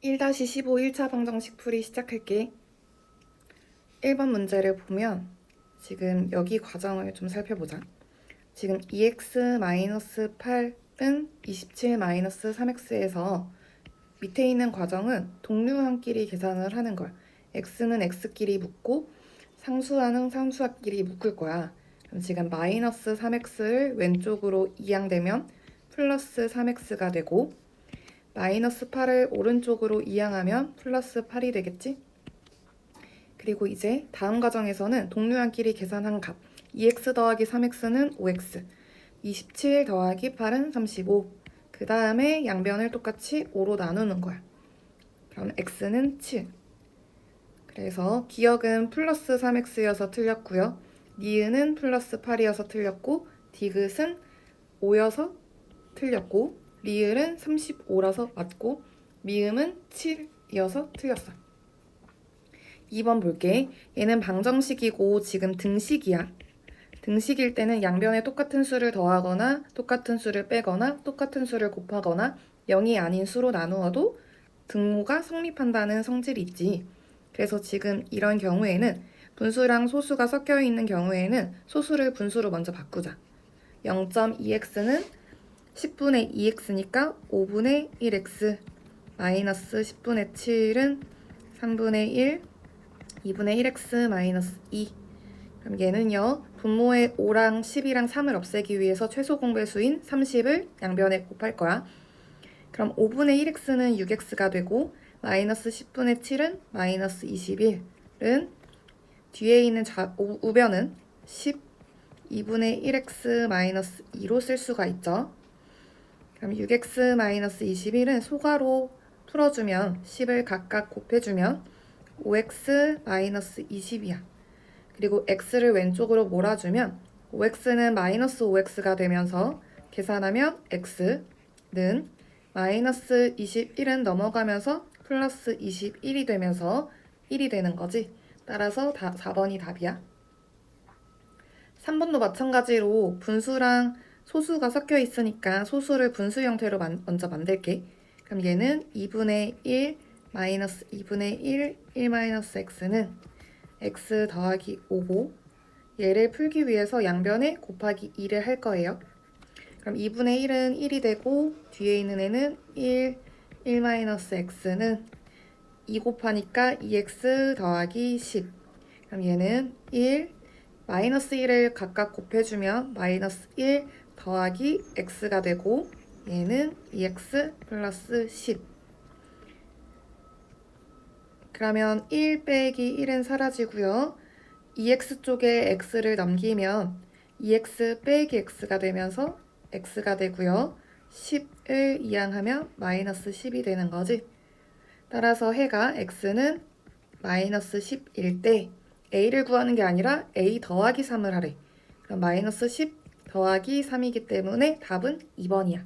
1-15 1차 방정식 풀이 시작할게. 1번 문제를 보면 지금 여기 과정을 좀 살펴보자. 지금 2x-8은 27-3x에서 밑에 있는 과정은 동류항끼리 계산을 하는 거야. x는 x끼리 묶고 상수항은 상수항끼리 묶을 거야. 그럼 지금 마이너스 3x를 왼쪽으로 이항되면 플러스 3x가 되고 마이너스 8을 오른쪽으로 이항하면 플러스 8이 되겠지? 그리고 이제 다음 과정에서는 동류항끼리 계산한 값 2x 더하기 3x는 5x 27 더하기 8은 35 그 다음에 양변을 똑같이 5로 나누는 거야. 그럼 x는 7 그래서 기억은 플러스 3x여서 틀렸고요. 니은은 플러스 8이어서 틀렸고 디귿은 5여서 틀렸고 리을은 35라서 맞고 미음은 7이어서 틀렸어. 2번 볼게. 얘는 방정식이고 지금 등식이야. 등식일 때는 양변에 똑같은 수를 더하거나 똑같은 수를 빼거나 똑같은 수를 곱하거나 0이 아닌 수로 나누어도 등호가 성립한다는 성질이 있지. 그래서 지금 이런 경우에는 분수랑 소수가 섞여 있는 경우에는 소수를 분수로 먼저 바꾸자. 0.2x는 10분의 2x니까 5분의 1x 마이너스 10분의 7은 3분의 1 2분의 1x 마이너스 2 그럼 얘는요 분모의 5랑 10이랑 3을 없애기 위해서 최소 공배수인 30을 양변에 곱할 거야. 그럼 5분의 1x는 6x가 되고 마이너스 10분의 7은 마이너스 21은 뒤에 있는 우변은 10 2분의 1x 마이너스 2로 쓸 수가 있죠. 그럼 6x-21은 소가로 풀어주면 10을 각각 곱해주면 5x-20이야. 그리고 x를 왼쪽으로 몰아주면 5x는 마이너스 5x가 되면서 계산하면 x는 마이너스 21은 넘어가면서 플러스 21이 되면서 1이 되는 거지. 따라서 4번이 답이야. 3번도 마찬가지로 분수랑 소수가 섞여 있으니까 소수를 분수 형태로 먼저 만들게. 그럼 얘는 2분의 1 마이너스 2분의 1 마이너스 x는 x 더하기 5고 얘를 풀기 위해서 양변에 곱하기 2를 할 거예요. 그럼 2분의 1은 1이 되고 뒤에 있는 애는 1 마이너스 x는 2 곱하니까 2x 더하기 10 그럼 얘는 1 마이너스 1을 각각 곱해주면 마이너스 1 더하기 x가 되고 얘는 2x 플러스 10 그러면 1 빼기 1은 사라지고요. 2x 쪽에 x를 넘기면 2x 빼기 x가 되면서 x가 되고요. 10을 이항하면 마이너스 10이 되는 거지. 따라서 해가 x는 마이너스 10일 때 a를 구하는 게 아니라 a 더하기 3을 하래. 그럼 마이너스 10 더하기 3이기 때문에 답은 2번이야.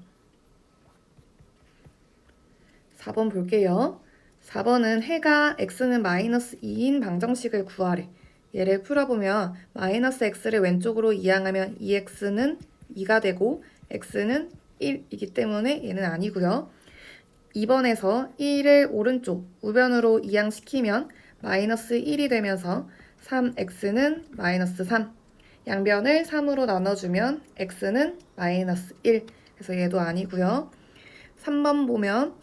4번 볼게요. 4번은 해가 x는 마이너스 2인 방정식을 구하래. 얘를 풀어보면 마이너스 x를 왼쪽으로 이항하면 2x는 2가 되고 x는 1이기 때문에 얘는 아니고요. 2번에서 1을 오른쪽 우변으로 이항시키면 마이너스 1이 되면서 3x는 마이너스 3 양변을 3으로 나눠주면 x는 마이너스 1 그래서 얘도 아니고요. 3번 보면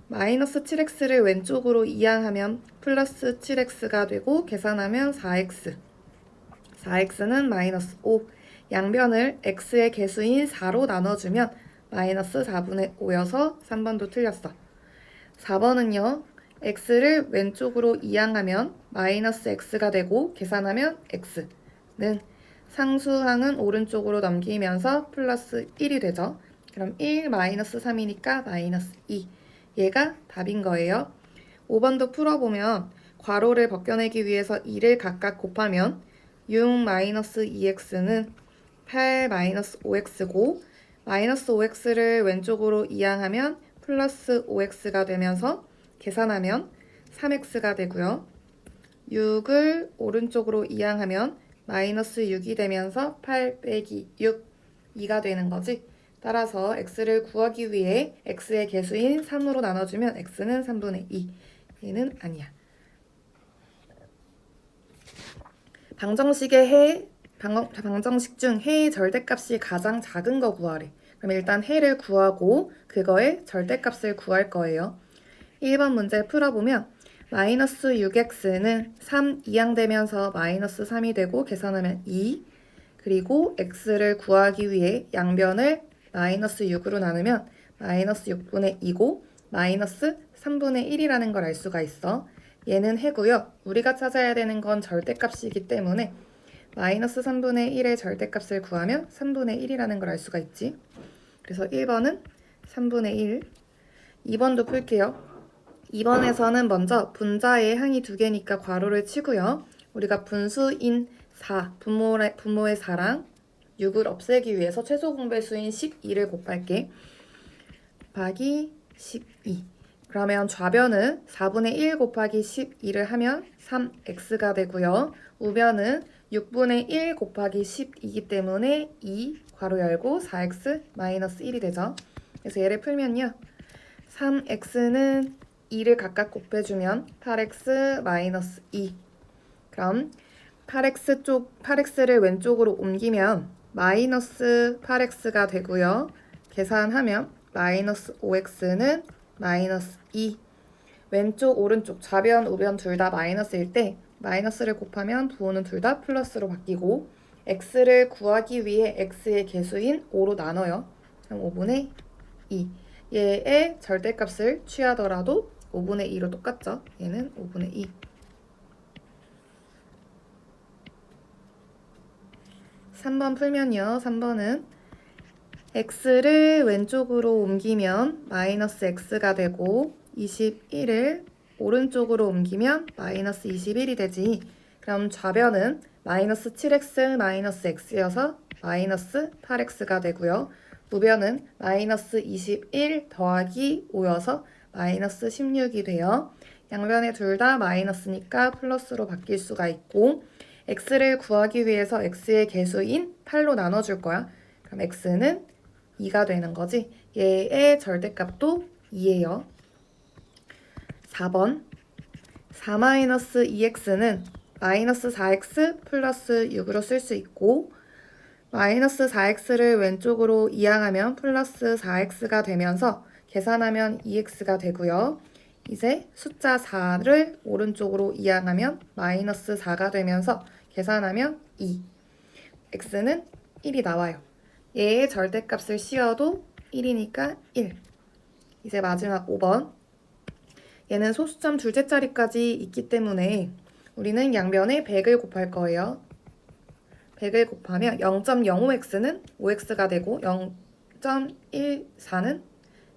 마이너스 7x를 왼쪽으로 이항하면 플러스 7x가 되고 계산하면 4x는 마이너스 5 양변을 x의 개수인 4로 나눠주면 마이너스 4분의 5여서 3번도 틀렸어. 4번은요. x를 왼쪽으로 이항하면 마이너스 x가 되고 계산하면 x는 상수항은 오른쪽으로 넘기면서 플러스 1이 되죠. 그럼 1 마이너스 3이니까 마이너스 2. 얘가 답인 거예요. 5번도 풀어보면 괄호를 벗겨내기 위해서 2를 각각 곱하면 6 마이너스 2x는 8 마이너스 5x고 마이너스 5x를 왼쪽으로 이항하면 플러스 5x가 되면서 계산하면 3x가 되고요. 6을 오른쪽으로 이항하면 마이너스 6이 되면서 8 빼기 6, 2가 되는 거지. 따라서 x를 구하기 위해 x의 개수인 3으로 나눠주면 x는 3분의 2. 얘는 아니야. 방정식 중 해의 절대값이 가장 작은 거 구하래. 그럼 일단 해를 구하고 그거의 절대값을 구할 거예요. 1번 문제 풀어보면 마이너스 6x는 3 이항되면서 마이너스 3이 되고 계산하면 2. 그리고 x를 구하기 위해 양변을 마이너스 6으로 나누면 마이너스 6분의 2고 마이너스 3분의 1이라는 걸 알 수가 있어. 얘는 해고요. 우리가 찾아야 되는 건 절대값이기 때문에 마이너스 3분의 1의 절대값을 구하면 3분의 1이라는 걸 알 수가 있지. 그래서 1번은 3분의 1. 2번도 풀게요. 2번에서는 먼저 분자의 항이 2개니까 괄호를 치고요. 우리가 분수인 4, 분모의 4랑 6을 없애기 위해서 최소 공배수인 12를 곱할게. 곱하기 12. 그러면 좌변은 4분의 1 곱하기 12를 하면 3x가 되고요. 우변은 6분의 1 곱하기 10이기 때문에 2 괄호 열고 4x 마이너스 1이 되죠. 그래서 얘를 풀면요. 3x는 2를 각각 곱해주면 8x 마이너스 2. 그럼 8x를 왼쪽으로 옮기면 마이너스 8x가 되고요. 계산하면 마이너스 5x는 마이너스 2. 왼쪽 오른쪽 좌변 우변 둘 다 마이너스일 때 마이너스를 곱하면 부호는 둘 다 플러스로 바뀌고 x를 구하기 위해 x의 개수인 5로 나눠요. 그럼 5분의 2. 얘의 절대값을 취하더라도 5분의 2로 똑같죠. 얘는 5분의 2. 3번 풀면요. 3번은 x를 왼쪽으로 옮기면 마이너스 x가 되고 21을 오른쪽으로 옮기면 마이너스 21이 되지. 그럼 좌변은 마이너스 7x 마이너스 x여서 마이너스 8x가 되고요. 우변은 마이너스 21 더하기 5여서 마이너스 16이 돼요. 양변에 둘 다 마이너스니까 플러스로 바뀔 수가 있고 x를 구하기 위해서 x의 개수인 8로 나눠줄 거야. 그럼 x는 2가 되는 거지. 얘의 절대값도 2예요. 4번 4-2x는 마이너스 4x 플러스 6으로 쓸 수 있고 마이너스 4x를 왼쪽으로 이항하면 플러스 4x가 되면서 계산하면 2x가 되고요. 이제 숫자 4를 오른쪽으로 이항하면 마이너스 4가 되면서 계산하면 2. x는 1이 나와요. 얘의 절대값을 씌워도 1이니까 1. 이제 마지막 5번. 얘는 소수점 둘째 자리까지 있기 때문에 우리는 양변에 100을 곱할 거예요. 100을 곱하면 0.05x는 5x가 되고 0.14는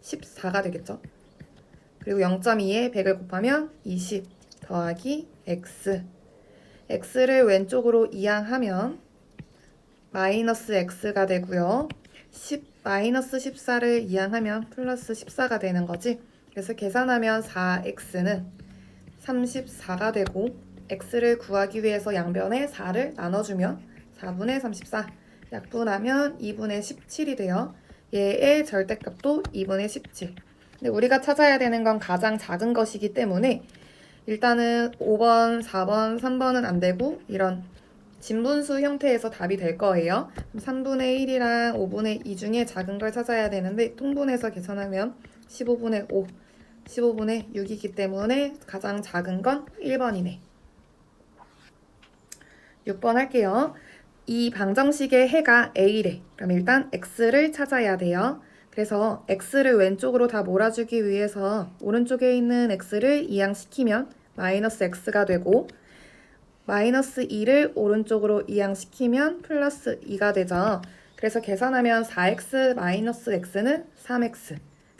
14가 되겠죠. 그리고 0.2에 100을 곱하면 20 더하기 x. x를 왼쪽으로 이항하면 마이너스 x가 되고요. 마이너스 14를 이항하면 플러스 14가 되는 거지. 그래서 계산하면 4x는 34가 되고 x를 구하기 위해서 양변에 4를 나눠주면 4분의 34 약분하면 2분의 17이 돼요. 얘의 절대값도 2분의 17. 근데 우리가 찾아야 되는 건 가장 작은 것이기 때문에 일단은 5번, 4번, 3번은 안 되고 이런 진분수 형태에서 답이 될 거예요. 3분의 1이랑 5분의 2 중에 작은 걸 찾아야 되는데 통분해서 계산하면 15분의 5, 15분의 6이기 때문에 가장 작은 건 1번이네. 6번 할게요. 이 방정식의 해가 a래. 그럼 일단 x를 찾아야 돼요. 그래서 x를 왼쪽으로 다 몰아주기 위해서 오른쪽에 있는 x를 이항시키면 마이너스 x가 되고 마이너스 2를 오른쪽으로 이항시키면 플러스 2가 되죠. 그래서 계산하면 4x 마이너스 x는 3x.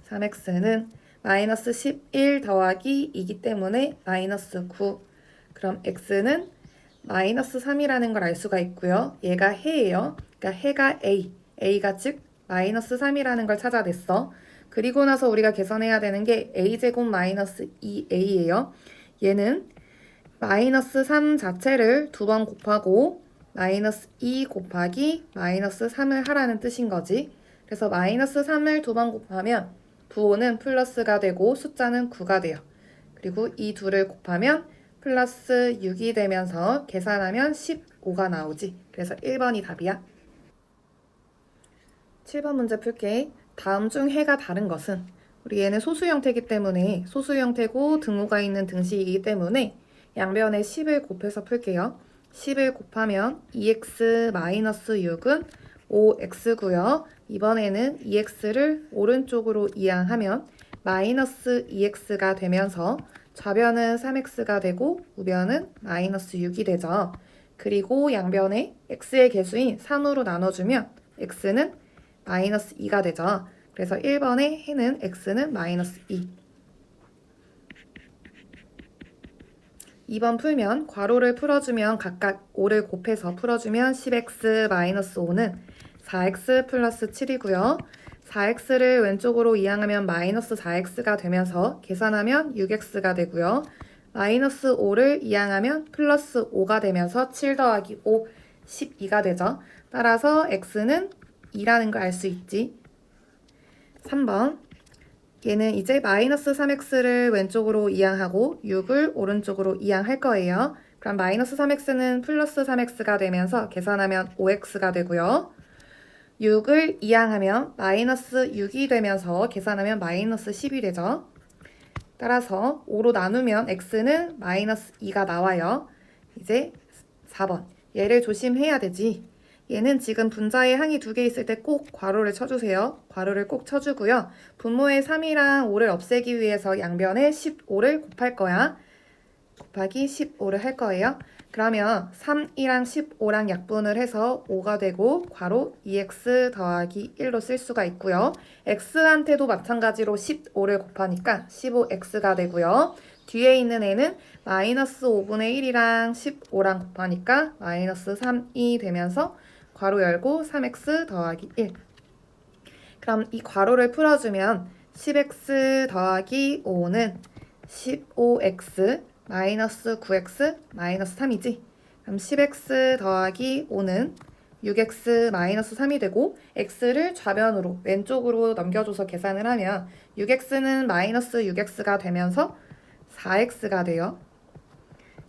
3x는 마이너스 11 더하기 2이기 때문에 마이너스 9. 그럼 x는 마이너스 3이라는 걸 알 수가 있고요. 얘가 해예요. 그러니까 해가 a. a가 즉 마이너스 3이라는 걸 찾아냈어. 그리고 나서 우리가 계산해야 되는 게 a제곱 마이너스 2a예요. 얘는 마이너스 3 자체를 2번 곱하고 마이너스 2 곱하기 마이너스 3을 하라는 뜻인 거지. 그래서 마이너스 3을 2번 곱하면 부호는 플러스가 되고 숫자는 9가 돼요. 그리고 이 둘을 곱하면 플러스 6이 되면서 계산하면 15가 나오지. 그래서 1번이 답이야. 7번 문제 풀게. 다음 중 해가 다른 것은? 우리 얘는 소수 형태이기 때문에 소수 형태고 등호가 있는 등식이기 때문에 양변에 10을 곱해서 풀게요. 10을 곱하면 2x-6은 5x고요. 이번에는 2x를 오른쪽으로 이항하면 마이너스 2x가 되면서 좌변은 3x가 되고 우변은 마이너스 6이 되죠. 그리고 양변에 x의 개수인 3으로 나눠주면 x는 마이너스 2가 되죠. 그래서 1번의 해는 x는 마이너스 2. 2번 풀면 괄호를 풀어주면 각각 5를 곱해서 풀어주면 10x-5는 4x 플러스 7이고요. 4x를 왼쪽으로 이항하면 마이너스 4x가 되면서 계산하면 6x가 되고요. 마이너스 5를 이항하면 플러스 5가 되면서 7 더하기 5, 12가 되죠. 따라서 x는 2라는 걸 알 수 있지. 3번 얘는 이제 마이너스 3x를 왼쪽으로 이항하고 6을 오른쪽으로 이항할 거예요. 그럼 마이너스 3x는 플러스 3x가 되면서 계산하면 5x가 되고요. 6을 이항하면 마이너스 6이 되면서 계산하면 마이너스 10이 되죠. 따라서 5로 나누면 x는 마이너스 2가 나와요. 이제 4번 얘를 조심해야 되지. 얘는 지금 분자에 항이 2개 있을 때 꼭 괄호를 쳐주세요. 괄호를 꼭 쳐주고요. 분모의 3이랑 5를 없애기 위해서 양변에 15를 곱할 거야. 곱하기 15를 할 거예요. 그러면 3이랑 15랑 약분을 해서 5가 되고 괄호 2x 더하기 1로 쓸 수가 있고요. x한테도 마찬가지로 15를 곱하니까 15x가 되고요. 뒤에 있는 애는 마이너스 5분의 1이랑 15랑 곱하니까 마이너스 3이 되면서 괄호 열고 3x 더하기 1. 그럼 이 괄호를 풀어주면 10x 더하기 5는 15x 마이너스 9x 마이너스 3이지. 그럼 10x 더하기 5는 6x 마이너스 3이 되고 x를 좌변으로 왼쪽으로 넘겨줘서 계산을 하면 6x는 마이너스 6x가 되면서 4x가 돼요.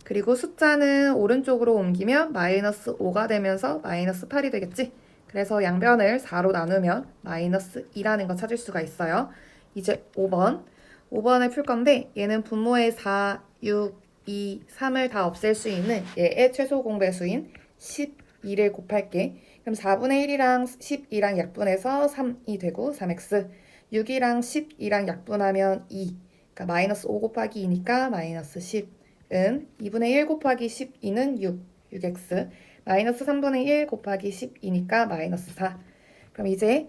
그리고 숫자는 오른쪽으로 옮기면 마이너스 5가 되면서 마이너스 8이 되겠지. 그래서 양변을 4로 나누면 마이너스 2라는 거 찾을 수가 있어요. 이제 5번을 풀 건데 얘는 분모의 4, 6, 2, 3을 다 없앨 수 있는 얘의 최소 공배수인 12를 곱할게. 그럼 4분의 1이랑 12랑 약분해서 3이 되고 3x 6이랑 12랑 약분하면 2. 그러니까 마이너스 5 곱하기 2니까 마이너스 10은 2분의 1 곱하기 12는 6x 마이너스 3분의 1 곱하기 12니까 마이너스 4. 그럼 이제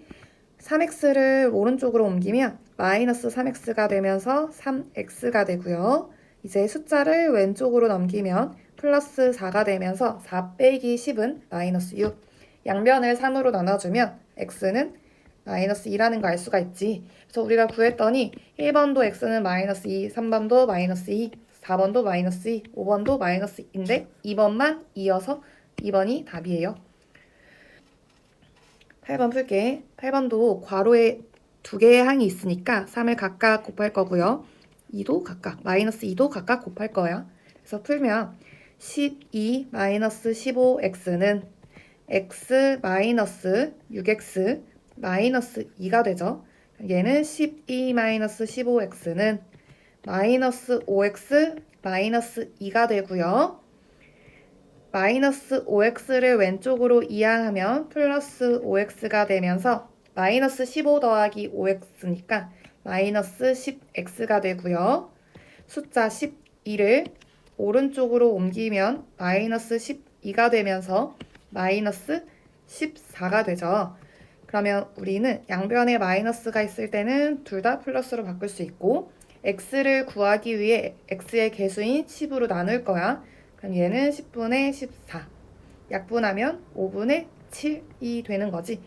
3x를 오른쪽으로 옮기면 마이너스 3x가 되면서 3x가 되고요. 이제 숫자를 왼쪽으로 넘기면 플러스 4가 되면서 4 빼기 10은 마이너스 6. 양변을 3으로 나눠주면 x는 마이너스 2라는 거 알 수가 있지. 그래서 우리가 구했더니 1번도 x는 마이너스 2, 3번도 마이너스 2, 4번도 마이너스 2, 5번도 마이너스 2인데 2번만 이어서 2번이 답이에요. 8번 풀게. 8번도 괄호에 2개의 항이 있으니까 3을 각각 곱할 거고요. 2도 각각, 마이너스 2도 각각 곱할 거야. 그래서 풀면 12 마이너스 15x는 x 마이너스 6x 마이너스 2가 되죠. 얘는 12 마이너스 15x는 마이너스 5x 마이너스 2가 되고요. 마이너스 5x를 왼쪽으로 이항하면 플러스 5x가 되면서 마이너스 15 더하기 5x니까 마이너스 10x가 되고요. 숫자 12를 오른쪽으로 옮기면 마이너스 12가 되면서 마이너스 14가 되죠. 그러면 우리는 양변에 마이너스가 있을 때는 둘 다 플러스로 바꿀 수 있고 x를 구하기 위해 x의 개수인 10으로 나눌 거야. 그럼 얘는 10분의 14. 약분하면 5분의 7이 되는 거지.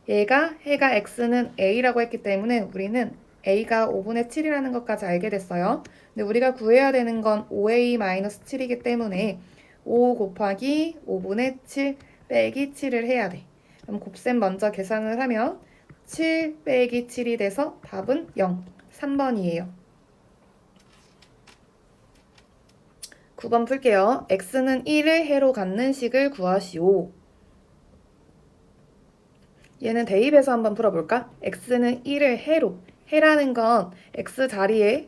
얘가 해가 x는 a라고 했기 때문에 우리는 a가 5분의 7이라는 것까지 알게 됐어요. 근데 우리가 구해야 되는 건 5a-7이기 때문에 5 곱하기 5분의 7 빼기 7을 해야 돼. 그럼 곱셈 먼저 계산을 하면 7 빼기 7이 돼서 답은 0, 3번이에요. 9번 풀게요. x는 1을 해로 갖는 식을 구하시오. 얘는 대입해서 한번 풀어볼까? x는 1을 해로. 해라는 건 x 자리에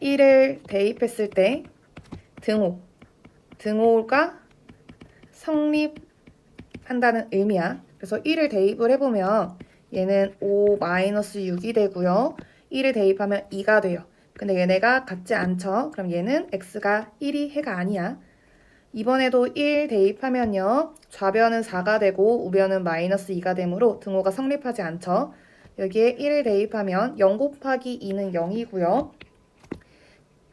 1을 대입했을 때 등호가 성립한다는 의미야. 그래서 1을 대입을 해보면 얘는 5-6이 되고요. 1을 대입하면 2가 돼요. 근데 얘네가 같지 않죠? 그럼 얘는 x가 1이 해가 아니야. 이번에도 1 대입하면요. 좌변은 4가 되고 우변은 -2가 되므로 등호가 성립하지 않죠? 여기에 1을 대입하면 0 곱하기 2는 0이고요.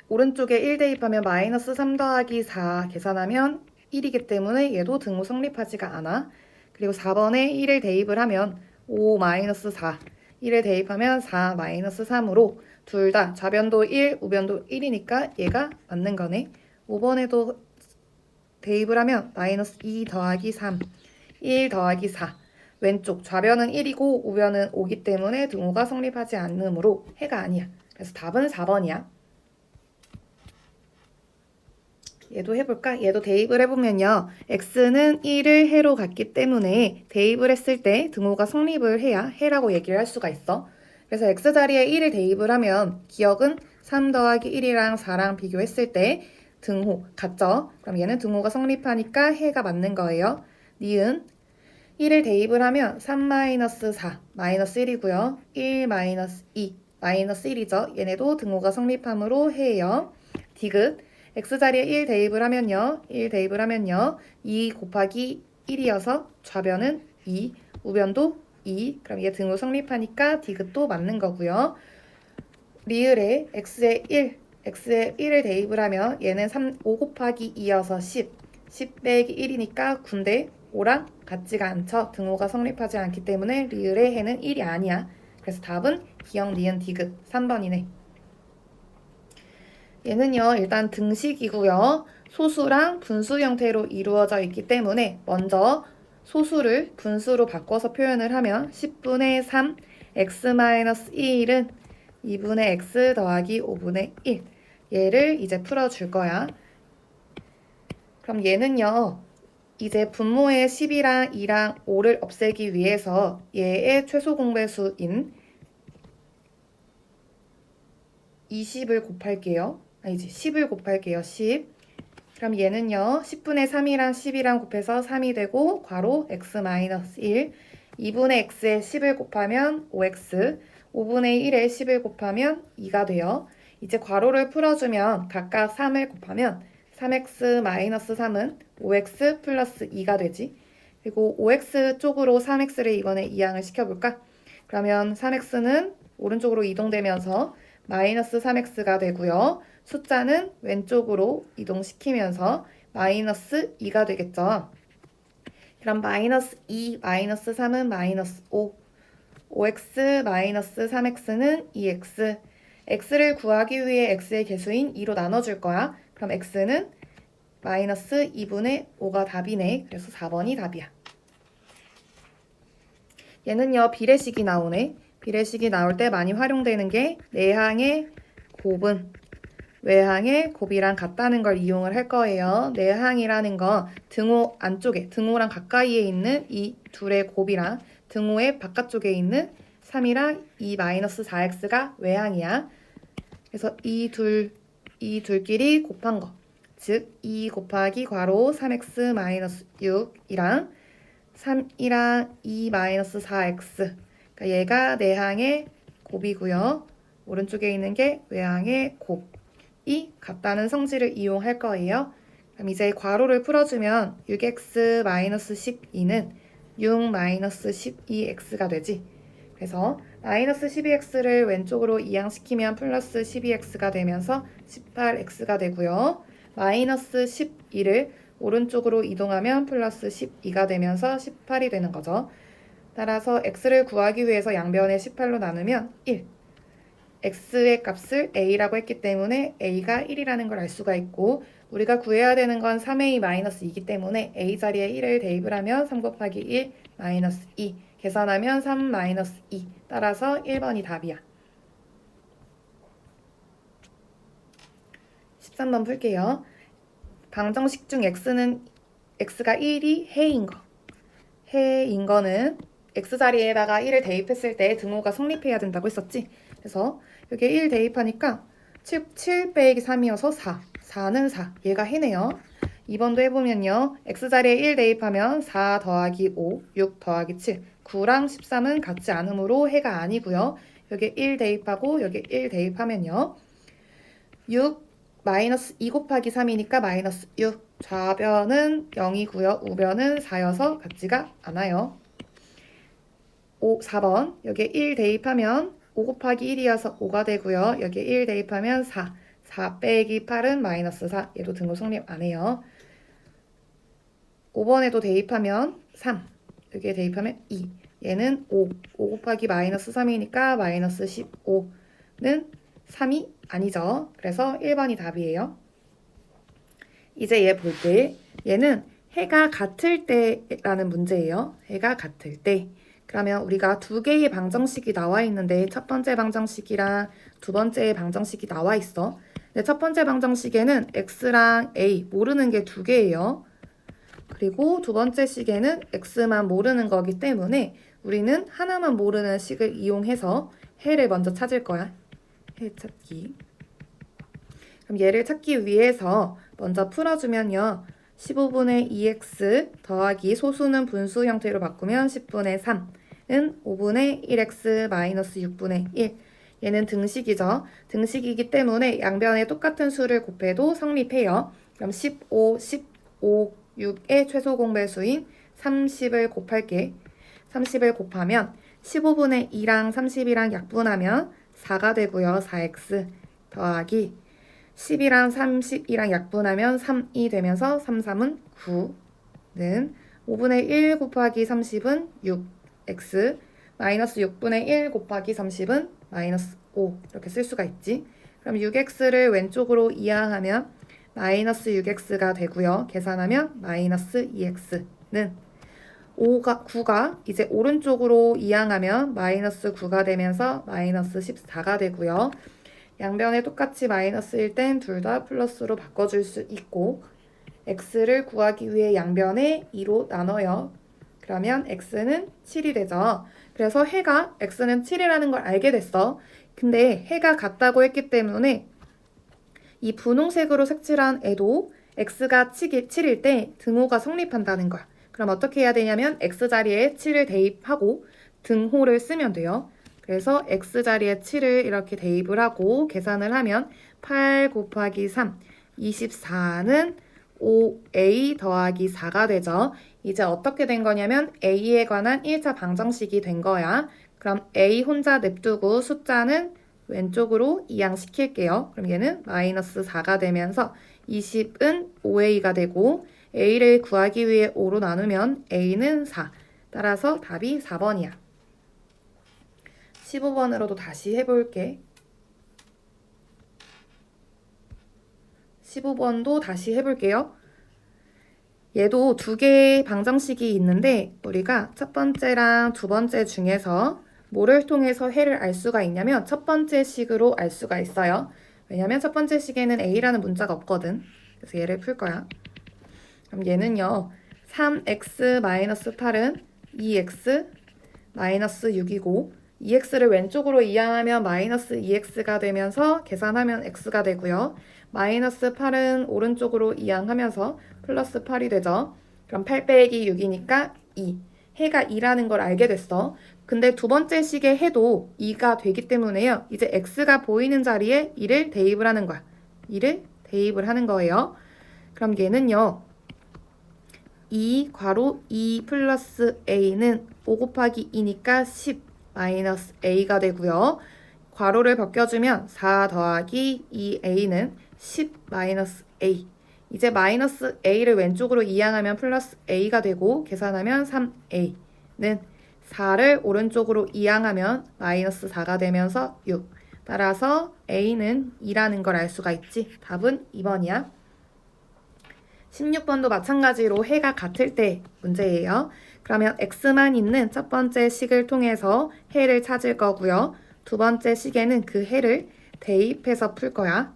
오른쪽에 1 대입하면 -3 더하기 4 계산하면 1이기 때문에 얘도 등호 성립하지가 않아. 그리고 4번에 1을 대입을 하면 5-4, 1을 대입하면 4-3으로 둘 다 좌변도 1, 우변도 1이니까 얘가 맞는 거네. 5번에도 대입을 하면 -2 더하기 3, 1 더하기 4. 왼쪽 좌변은 1이고 우변은 5기 때문에 등호가 성립하지 않으므로 해가 아니야. 그래서 답은 4번이야. 얘도 해볼까? 얘도 대입을 해보면요. x는 1을 해로 갖기 때문에 대입을 했을 때 등호가 성립을 해야 해라고 얘기를 할 수가 있어. 그래서 x 자리에 1을 대입을 하면 기억은 3 더하기 1이랑 4랑 비교했을 때 등호 같죠? 그럼 얘는 등호가 성립하니까 해가 맞는 거예요. 니은 1을 대입을 하면 3-4, -1이고요. 1 -2, -1이죠. 얘네도 등호가 성립하므로 해예요. 디귿 x자리에 1 대입을 하면요. 1 대입을 하면요. 2 곱하기 1이어서 좌변은 2, 우변도 2. 그럼 얘 등호 성립하니까 디귿도 맞는 거고요. 리을에 x에 1을 대입을 하면 얘는 5 곱하기 2여서 10 빼기 1이니까 9인데 5랑 같지가 않죠. 등호가 성립하지 않기 때문에 리을의 해는 1이 아니야. 그래서 답은 기역, 니은, 디귿 3번이네. 얘는요, 일단 등식이고요. 소수랑 분수 형태로 이루어져 있기 때문에 먼저 소수를 분수로 바꿔서 표현을 하면 10분의 3 x-1은 2분의 x 더하기 5분의 1. 얘를 이제 풀어줄 거야. 그럼 얘는요, 이제 분모의 10이랑 2랑 5를 없애기 위해서 얘의 최소 공배수인 20을 곱할게요. 아니지, 10을 곱할게요. 10. 그럼 얘는요, 10분의 3이랑 10이랑 곱해서 3이 되고 괄호 x-1. 2분의 x에 10을 곱하면 5x, 5분의 1에 10을 곱하면 2가 돼요. 이제 괄호를 풀어주면 각각 3을 곱하면 3x-3은 5x 플러스 2가 되지. 그리고 5x 쪽으로 3x를 이번에 이항을 시켜볼까? 그러면 3x는 오른쪽으로 이동되면서 마이너스 3x가 되고요. 숫자는 왼쪽으로 이동시키면서 마이너스 2가 되겠죠. 그럼 마이너스 2, 마이너스 3은 마이너스 5. 5x 마이너스 3x는 2x. x를 구하기 위해 x의 개수인 2로 나눠줄 거야. 그럼 x는 마이너스 2분의 5가 답이네. 그래서 4번이 답이야. 얘는요, 비례식이 나오네. 비례식이 나올 때 많이 활용되는 게 내항의 곱은 외항의 곱이랑 같다는 걸 이용을 할 거예요. 내항이라는 건 등호 안쪽에, 등호랑 가까이에 있는 이 둘의 곱이랑 등호의 바깥쪽에 있는 3이랑 2-4x가 외항이야. 그래서 이 둘끼리 곱한 거. 즉, 2 곱하기 괄호 3x-6이랑 3이랑 2-4x. 그러니까 얘가 내항의 곱이고요. 오른쪽에 있는 게 외항의 곱이 같다는 성질을 이용할 거예요. 그럼 이제 괄호를 풀어주면 6x-12는 6-12x가 되지. 그래서 마이너스 12x를 왼쪽으로 이항시키면 플러스 12x가 되면서 18x가 되고요. 마이너스 12를 오른쪽으로 이동하면 플러스 12가 되면서 18이 되는 거죠. 따라서 x를 구하기 위해서 양변에 18로 나누면 1. x의 값을 a라고 했기 때문에 a가 1이라는 걸 알 수가 있고 우리가 구해야 되는 건 3a-2이기 때문에 a 자리에 1을 대입을 하면 3 곱하기 1 마이너스 2 계산하면 3 마이너스 2. 따라서 1번이 답이야. 13번 풀게요. 방정식 중 x가 1이 해인 거. 해인 거는 x 자리에다가 1을 대입했을 때 등호가 성립해야 된다고 했었지. 그래서 여기에 1 대입하니까 7 빼기 3이어서 4. 4는 4. 얘가 해네요. 2번도 해보면요. x 자리에 1 대입하면 4 더하기 5, 6 더하기 7. 9랑 13은 같지 않으므로 해가 아니고요. 여기에 1 대입하고 여기에 1 대입하면요. 6 마이너스 2 곱하기 3이니까 마이너스 6. 좌변은 0이고요. 우변은 4여서 같지가 않아요. 4번 여기에 1 대입하면 5 곱하기 1이어서 5가 되고요. 여기에 1 대입하면 4. 4 빼기 8은 마이너스 4. 얘도 등호 성립 안 해요. 5번에도 대입하면 3. 여기에 대입하면 2. 얘는 5. 5 곱하기 마이너스 3이니까 마이너스 15는 3이 아니죠. 그래서 1번이 답이에요. 이제 얘 볼 때 얘는 해가 같을 때라는 문제예요. 해가 같을 때. 그러면 우리가 두 개의 방정식이 나와 있는데 첫 번째 방정식이랑 두 번째 방정식이 나와 있어. 근데 첫 번째 방정식에는 x랑 a 모르는 게 두 개예요. 그리고 두 번째 식에는 x만 모르는 거기 때문에 우리는 하나만 모르는 식을 이용해서 해를 먼저 찾을 거야. 해 찾기. 그럼 얘를 찾기 위해서 먼저 풀어주면요. 15분의 2x 더하기 소수는 분수 형태로 바꾸면 10분의 3은 5분의 1x 마이너스 6분의 1. 얘는 등식이죠. 등식이기 때문에 양변에 똑같은 수를 곱해도 성립해요. 그럼 15, 6의 최소 공배수인 30을 곱할게. 30을 곱하면 15분의 2랑 30이랑 약분하면 4가 되고요. 4x 더하기 10이랑 30이랑 약분하면 3이 되면서 3, 3은 9는 5분의 1 곱하기 30은 6x 마이너스 6분의 1 곱하기 30은 마이너스 5 이렇게 쓸 수가 있지. 그럼 6x를 왼쪽으로 이항하면 마이너스 6x가 되고요. 계산하면 마이너스 2x는 9가 이제 오른쪽으로 이항하면 마이너스 9가 되면서 마이너스 14가 되고요. 양변에 똑같이 마이너스일 땐 둘 다 플러스로 바꿔줄 수 있고 x를 구하기 위해 양변에 2로 나눠요. 그러면 x는 7이 되죠. 그래서 해가 x는 7이라는 걸 알게 됐어. 근데 해가 같다고 했기 때문에 이 분홍색으로 색칠한 애도 x가 7일 때 등호가 성립한다는 거야. 그럼 어떻게 해야 되냐면 x자리에 7을 대입하고 등호를 쓰면 돼요. 그래서 x자리에 7을 이렇게 대입을 하고 계산을 하면 8 곱하기 3, 24는 5a 더하기 4가 되죠. 이제 어떻게 된 거냐면 a에 관한 1차 방정식이 된 거야. 그럼 a 혼자 냅두고 숫자는 왼쪽으로 이항시킬게요. 그럼 얘는 마이너스 4가 되면서 20은 5a가 되고 a를 구하기 위해 5로 나누면 a는 4. 따라서 답이 4번이야. 15번으로도 다시 해볼게. 15번도 다시 해볼게요. 얘도 두 개의 방정식이 있는데 우리가 첫 번째랑 두 번째 중에서 뭐를 통해서 해를 알 수가 있냐면 첫 번째 식으로 알 수가 있어요. 왜냐면 첫 번째 식에는 a라는 문자가 없거든. 그래서 얘를 풀 거야. 그럼 얘는요. 3x-8은 2x 6이고 2x를 왼쪽으로 이항하면 마이너스 2x가 되면서 계산하면 x가 되고요. 마이너스 8은 오른쪽으로 이항하면서 플러스 8이 되죠. 그럼 8 빼기 6이니까 2. 해가 2라는 걸 알게 됐어. 근데 두 번째 식의 해도 2가 되기 때문에요. 이제 x가 보이는 자리에 2를 대입을 하는 거야. 2를 대입을 하는 거예요. 그럼 얘는요. 2 괄호 2 플러스 a는 5 곱하기 2니까 10 마이너스 a가 되고요. 괄호를 벗겨주면 4 더하기 2a는 10 마이너스 a. 이제 마이너스 a를 왼쪽으로 이항하면 플러스 a가 되고 계산하면 3a는 4를 오른쪽으로 이항하면 마이너스 4가 되면서 6. 따라서 a는 2라는 걸 알 수가 있지. 답은 2번이야. 16번도 마찬가지로 해가 같을 때 문제예요. 그러면 x만 있는 첫 번째 식을 통해서 해를 찾을 거고요. 두 번째 식에는 그 해를 대입해서 풀 거야.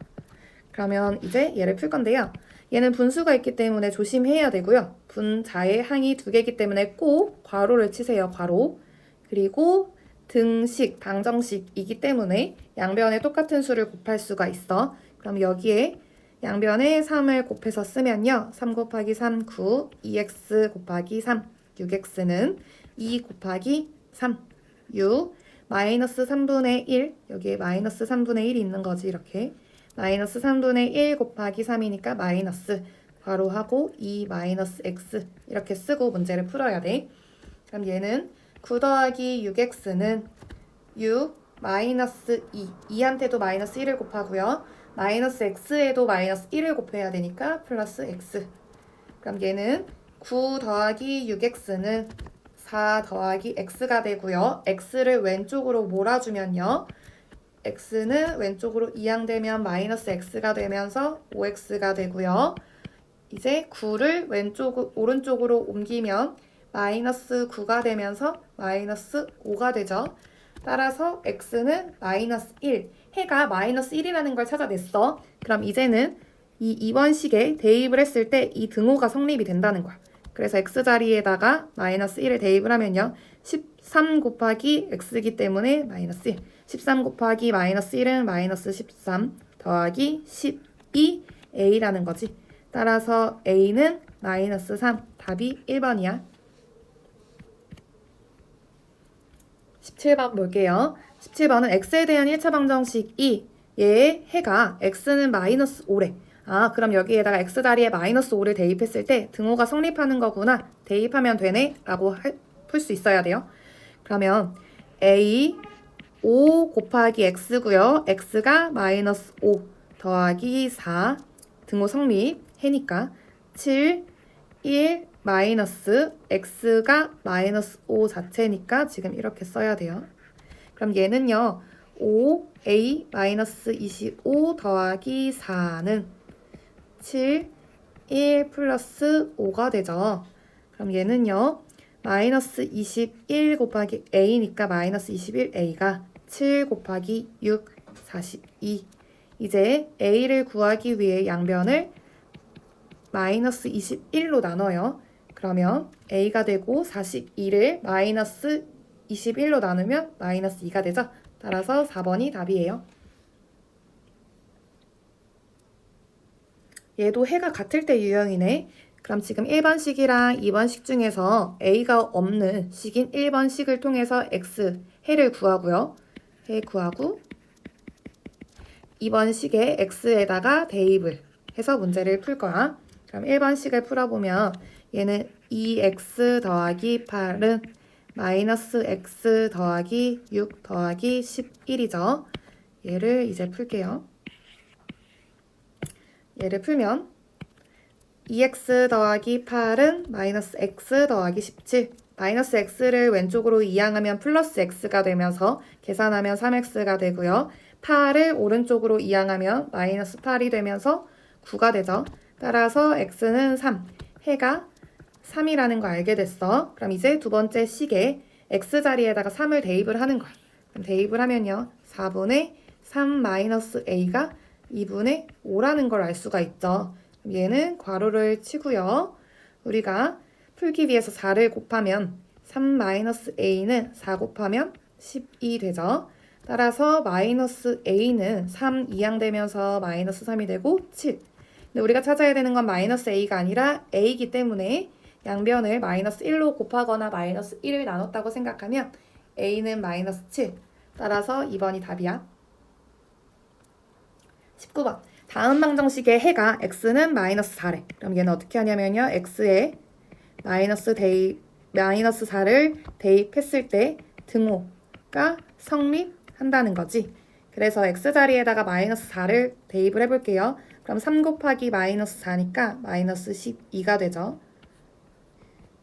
그러면 이제 얘를 풀 건데요. 얘는 분수가 있기 때문에 조심해야 되고요. 분자의 항이 두 개이기 때문에 꼭 괄호를 치세요. 괄호. 그리고 등식, 방정식이기 때문에 양변에 똑같은 수를 곱할 수가 있어. 그럼 여기에 양변에 3을 곱해서 쓰면요. 3 곱하기 3, 9, 2x 곱하기 3, 6x는 2 곱하기 3, 6, 마이너스 3분의 1, 여기에 마이너스 3분의 1이 있는 거지, 이렇게. 마이너스 3분의 1 곱하기 3이니까 마이너스, 괄호하고 2 마이너스 x 이렇게 쓰고 문제를 풀어야 돼. 그럼 얘는 9 더하기 6x는 6 마이너스 2, 2한테도 마이너스 1을 곱하고요. 마이너스 x에도 마이너스 1을 곱해야 되니까 플러스 x. 그럼 얘는 9 더하기 6x는 4 더하기 x가 되고요. x를 왼쪽으로 몰아주면요. x는 왼쪽으로 이항되면 마이너스 x가 되면서 5x가 되고요. 이제 9를 오른쪽으로 옮기면 마이너스 9가 되면서 마이너스 5가 되죠. 따라서 x는 마이너스 1, 해가 마이너스 1이라는 걸 찾아냈어. 그럼 이제는 이 2번 식에 대입을 했을 때 이 등호가 성립이 된다는 거야. 그래서 x자리에다가 마이너스 1을 대입을 하면요. 13 곱하기 x이기 때문에 마이너스 1. 13 곱하기 마이너스 1은 마이너스 13 더하기 12a라는 거지. 따라서 a는 마이너스 3. 답이 1번이야. 17번 볼게요. 17번은 x에 대한 1차 방정식 2. 얘의 해가 x는 마이너스 5래. 아, 그럼 여기에다가 x자리에 마이너스 5를 대입했을 때 등호가 성립하는 거구나. 대입하면 되네. 라고 풀 수 있어야 돼요. 그러면 a 5 곱하기 x고요. x가 마이너스 5 더하기 4 등호 성립 해니까 7, 1 마이너스 x가 마이너스 5 자체니까 지금 이렇게 써야 돼요. 그럼 얘는요. 5a 마이너스 25 더하기 4는 7, 1 플러스 5가 되죠. 그럼 얘는요. 마이너스 21 곱하기 a니까 마이너스 21a가 7 곱하기 6, 42. 이제 a를 구하기 위해 양변을 마이너스 21로 나눠요. 그러면 a가 되고 42를 마이너스 21로 나누면 마이너스 2가 되죠. 따라서 4번이 답이에요. 얘도 해가 같을 때 유형이네. 그럼 지금 1번식이랑 2번식 중에서 a가 없는 식인 1번식을 통해서 x, 해를 구하고요. 해 구하고 2번식에 x에다가 대입을 해서 문제를 풀 거야. 그럼 1번식을 풀어보면 얘는 2x 더하기 8은 마이너스 x 더하기 6 더하기 11이죠. 얘를 이제 풀게요. 얘를 풀면 2x 더하기 8은 마이너스 x 더하기 17. 마이너스 x를 왼쪽으로 이항하면 플러스 x가 되면서 계산하면 3x가 되고요. 8을 오른쪽으로 이항하면 마이너스 8이 되면서 9가 되죠. 따라서 x는 3, 해가 3이라는 거 알게 됐어. 그럼 이제 두 번째 식에 x자리에다가 3을 대입을 하는 거야. 그럼 대입을 하면요. 4분의 3 마이너스 a가 2분의 5라는 걸 알 수가 있죠. 얘는 괄호를 치고요. 우리가 풀기 위해서 4를 곱하면 3 마이너스 a는 4 곱하면 12 되죠. 따라서 마이너스 a는 3 이항되면서 마이너스 3이 되고 7. 근데 우리가 찾아야 되는 건 마이너스 a가 아니라 a이기 때문에 양변을 마이너스 1로 곱하거나 마이너스 1을 나눴다고 생각하면 a는 마이너스 7. 따라서 2번이 답이야. 19번. 다음 방정식의 해가 x는 마이너스 4래. 그럼 얘는 어떻게 하냐면요. x에 마이너스 4를 대입했을 때 등호가 성립한다는 거지. 그래서 x자리에다가 마이너스 4를 대입을 해볼게요. 그럼 3 곱하기 마이너스 4니까 마이너스 12가 되죠.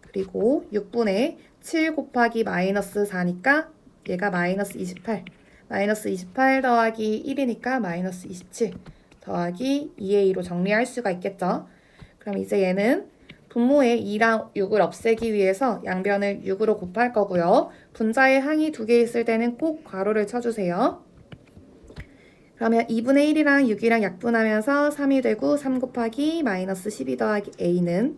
그리고 6분의 7 곱하기 마이너스 4니까 얘가 마이너스 28. 마이너스 28 더하기 1이니까 마이너스 27 더하기 2a로 정리할 수가 있겠죠. 그럼 이제 얘는 분모의 2랑 6을 없애기 위해서 양변을 6으로 곱할 거고요. 분자의 항이 2개 있을 때는 꼭 괄호를 쳐주세요. 그러면 2분의 1이랑 6이랑 약분하면서 3이 되고 3 곱하기 마이너스 12 더하기 a는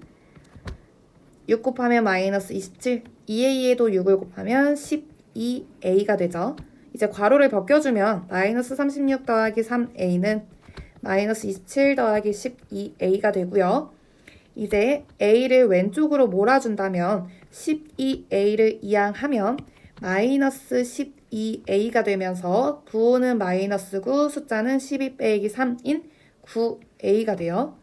6 곱하면 마이너스 27, 2a에도 6을 곱하면 12a가 되죠. 이제 괄호를 벗겨주면 마이너스 36 더하기 3a는 마이너스 27 더하기 12a가 되고요. 이제 a를 왼쪽으로 몰아준다면 12a를 이항하면 마이너스 12a가 되면서 부호는 마이너스 9, 숫자는 12 빼기 3인 9a가 돼요.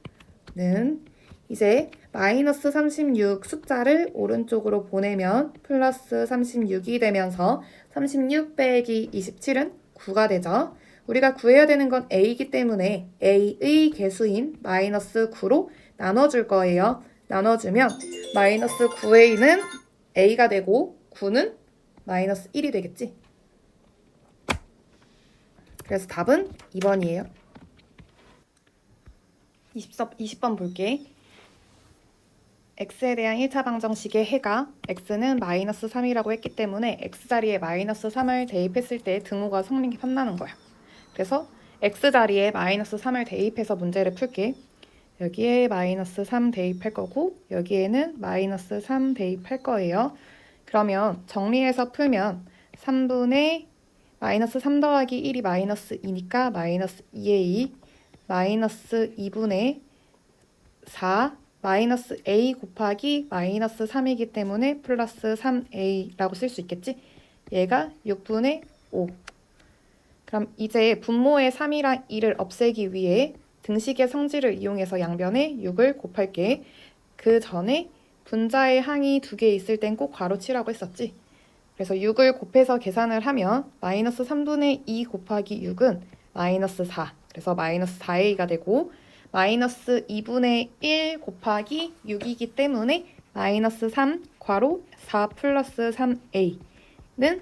는 이제 마이너스 36 숫자를 오른쪽으로 보내면 플러스 36이 되면서 36 빼기 27은 9가 되죠. 우리가 구해야 되는 건 a이기 때문에 a의 개수인 마이너스 9로 나눠줄 거예요. 나눠주면 마이너스 9a는 a가 되고 9는 마이너스 1이 되겠지. 그래서 답은 2번이에요. 20번 볼게. x에 대한 1차 방정식의 해가 x는 마이너스 3이라고 했기 때문에 x자리에 마이너스 3을 대입했을 때 등호가 성립이 탐나는 거야. 그래서 x자리에 마이너스 3을 대입해서 문제를 풀게. 여기에 마이너스 3 대입할 거고 여기에는 마이너스 3 대입할 거예요. 그러면 정리해서 풀면 3분의 마이너스 3 더하기 1이 마이너스 2니까 마이너스 2a 마이너스 2분의 4 마이너스 a 곱하기 마이너스 3이기 때문에 플러스 3a라고 쓸 수 있겠지? 얘가 6분의 5. 그럼 이제 분모의 3이랑 2를 없애기 위해 등식의 성질을 이용해서 양변에 6을 곱할게. 그 전에 분자의 항이 2개 있을 땐 꼭 괄호치라고 했었지. 그래서 6을 곱해서 계산을 하면 마이너스 3분의 2 곱하기 6은 마이너스 4. 그래서 마이너스 4a가 되고 마이너스 2분의 1 곱하기 6이기 때문에 마이너스 3 괄호 4 플러스 3a는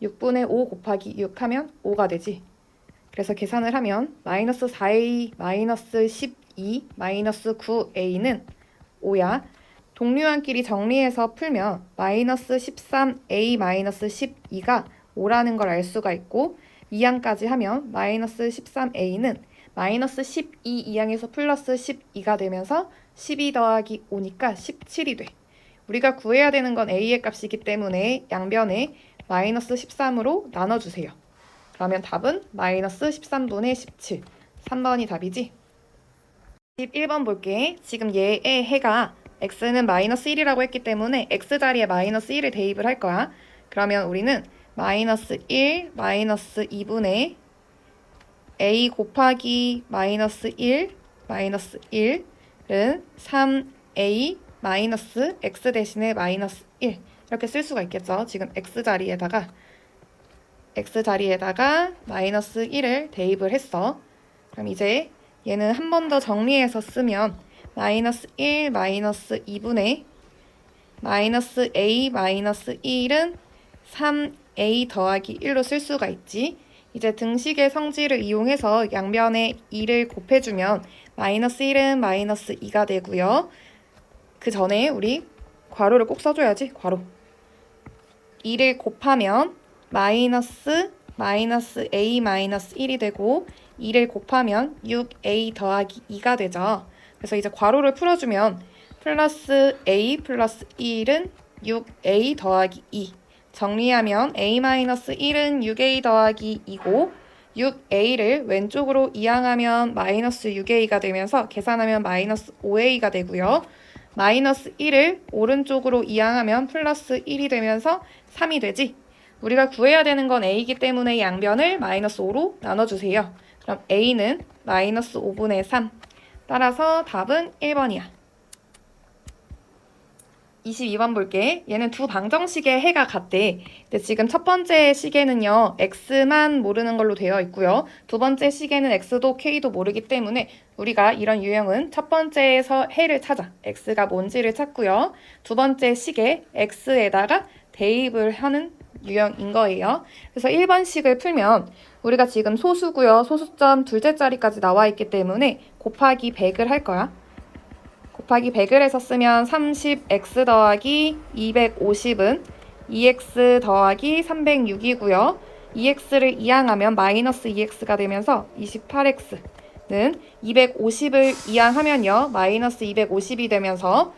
6분의 5 곱하기 6 하면 5가 되지. 그래서 계산을 하면 마이너스 4a 마이너스 12 마이너스 9a는 5야. 동류항끼리 정리해서 풀면 마이너스 13a 마이너스 12가 5라는 걸 알 수가 있고 2항까지 하면 마이너스 13a는 마이너스 12 2항에서 플러스 12가 되면서 12 더하기 5니까 17이 돼. 우리가 구해야 되는 건 a의 값이기 때문에 양변에 마이너스 13으로 나눠주세요. 그러면 답은 마이너스 13분의 17. 3번이 답이지? 11번 볼게. 지금 얘의 해가 x는 마이너스 1이라고 했기 때문에 x자리에 마이너스 1을 대입을 할 거야. 그러면 우리는 마이너스 1, 마이너스 2분의 a 곱하기 마이너스 1, 마이너스 1은 3a 마이너스 x 대신에 마이너스 1 이렇게 쓸 수가 있겠죠. 지금 x자리에다가 마이너스 1을 대입을 했어. 그럼 이제 얘는 한 번 더 정리해서 쓰면 마이너스 1, 마이너스 2분의 마이너스 a 마이너스 1은 3a 더하기 1로 쓸 수가 있지. 이제 등식의 성질을 이용해서 양변에 2를 곱해주면 마이너스 1은 마이너스 2가 되고요. 그 전에 우리 괄호를 꼭 써줘야지. 괄호. 2를 곱하면 마이너스 a 마이너스 1이 되고 2를 곱하면 6a 더하기 2가 되죠. 그래서 이제 괄호를 풀어주면 플러스 a 플러스 1은 6a 더하기 2 정리하면 a-1은 6a 더하기 2고 6a를 왼쪽으로 이항하면 마이너스 6a가 되면서 계산하면 마이너스 5a가 되고요. 마이너스 1을 오른쪽으로 이항하면 플러스 1이 되면서 3이 되지. 우리가 구해야 되는 건 a이기 때문에 양변을 마이너스 5로 나눠주세요. 그럼 a는 마이너스 5분의 3. 따라서 답은 1번이야. 22번 볼게. 얘는 두 방정식의 해가 같대. 근데 지금 첫 번째 식에는요, x만 모르는 걸로 되어 있고요. 두 번째 식에는 x도 k도 모르기 때문에 우리가 이런 유형은 첫 번째에서 해를 찾아. x가 뭔지를 찾고요. 두 번째 식에 x에다가 대입을 하는 유형인 거예요. 그래서 1번 식을 풀면 우리가 지금 소수고요. 소수점 둘째 자리까지 나와 있기 때문에 곱하기 100을 할 거야. 곱하기 100을 해서 쓰면 30x 더하기 250은 2x 더하기 306이고요. 2x를 이항하면 마이너스 2x가 되면서 28x는 250을 이항하면요. 마이너스 250이 되면서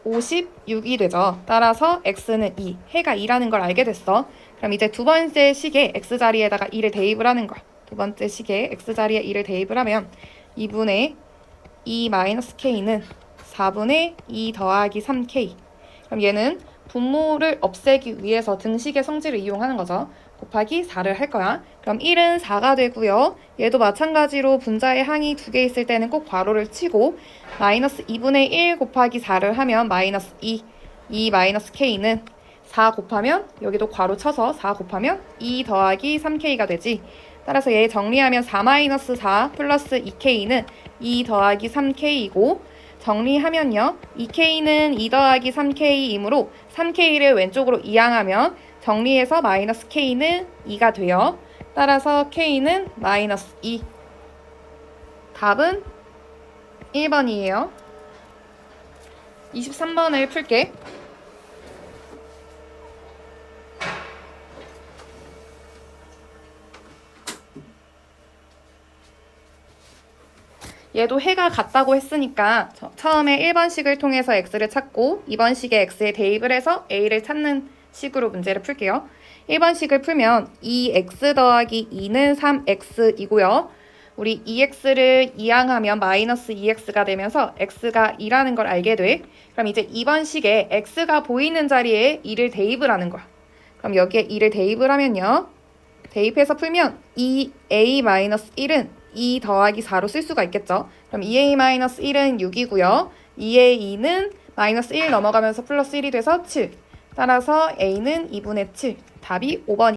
56이 되죠. 따라서 x는 2, 해가 2라는 걸 알게 됐어. 그럼 이제 두 번째 식에 x자리에다가 2를 대입을 하는 거야. 두 번째 식에 x자리에 2를 대입을 하면 2분의 2 마이너스 k는 4분의 2 더하기 3k. 그럼 얘는 분모를 없애기 위해서 등식의 성질을 이용하는 거죠. 곱하기 4를 할 거야. 그럼 1은 4가 되고요. 얘도 마찬가지로 분자의 항이 두 개 있을 때는 꼭 괄호를 치고 마이너스 2분의 1 곱하기 4를 하면 마이너스 2 마이너스 k는 4 곱하면 여기도 괄호 쳐서 4 곱하면 2 더하기 3k가 되지. 따라서 얘 정리하면 4 마이너스 4 플러스 2k는 2 더하기 3k이고 정리하면요. 2k는 2 더하기 3k이므로 3k를 왼쪽으로 이항하면 정리해서 마이너스 k는 2가 돼요. 따라서 k는 마이너스 2. 답은 1번이에요. 23번을 풀게. 얘도 해가 같다고 했으니까 처음에 1번식을 통해서 x를 찾고 2번식에 x에 대입을 해서 a를 찾는 식으로 문제를 풀게요. 1번식을 풀면 2x 더하기 2는 3x이고요. 우리 2x를 이항하면 마이너스 2x가 되면서 x가 2라는 걸 알게 돼. 그럼 이제 2번식에 x가 보이는 자리에 2를 대입을 하는 거야. 그럼 여기에 2를 대입을 하면요. 대입해서 풀면 2a-1은 2 더하기 4로 쓸 수가 있겠죠. 그럼 2a-1은 6이고요. 2의 2는 마이너스 1 넘어가면서 플러스 1이 돼서 7. 따라서 a는 2분의 7. 답이 5번.